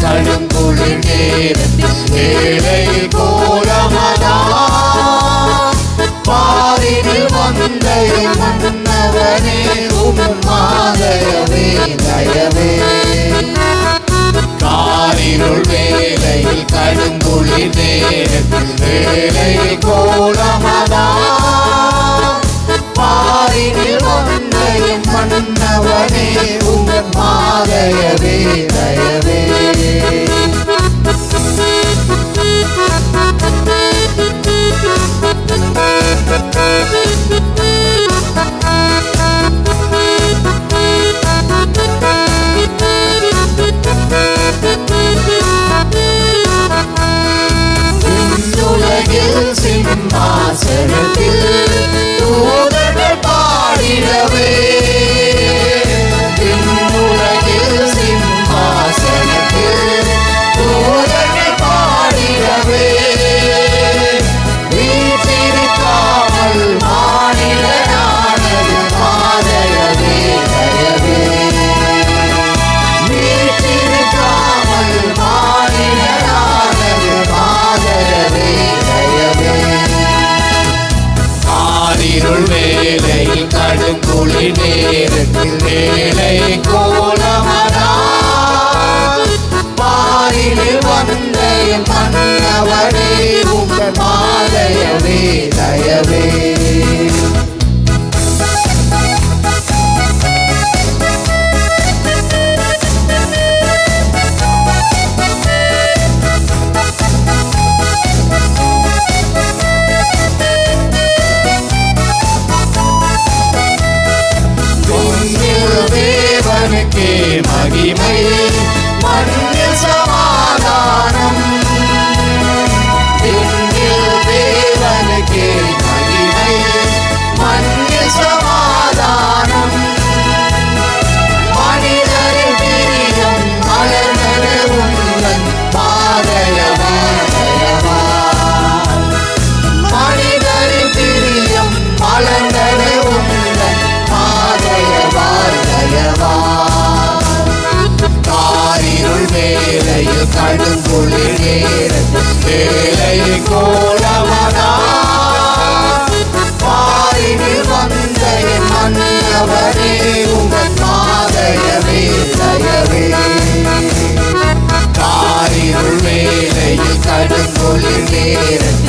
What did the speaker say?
கடுங்குளிர் நேரத்தில் ஏழை கோலமதான் பாரினில் வந்த மன்னவனே உம் மாதயவே தயவே காரிருள் வேளையில் கடுங்குளிர் நேரத்தில் ஏழை கோலமதான் பாரினில் வந்த மன்னவனே உம் மாதயவே தயவே சிம்மாசனத்தில் தூதர்கள் பாடிடவே உலகில் சிம்மாசனத்தில் தூதர்கள் பாடிடவே வீற்றிருக்காமல் மாநிலனானது மாதயவே தயவே வீற்றிருக்காமல் மாநிலனானது மாதயவே தயவே இருள் வேளையில் கடுங்குளிர் நேரத்தில் வேலை கோலமதான் பாரினில் வந்த மன்னவனே உங்கள் மாதயவே தயவே மகிமை மண்ணில் சமாதானம் தேவனுக்கே மகிமை மண்ணில் சமாதானம் மனிதரின் பிரியம் மலர்ந்தன உந்தன் பாதயவா தயவா மனிதரின் பிரியம் மலர்ந்தன உந்தன் பாதயவா தயவா வேலையில் கடுங்குளிர் நேரத்தில் வேலை கோலமதான் பாரினில் வந்த மன்னவனே உங்கள் மாதயவே தயவே காரிருள் வேலையில் கடுங்குளிர் நேரத்தில்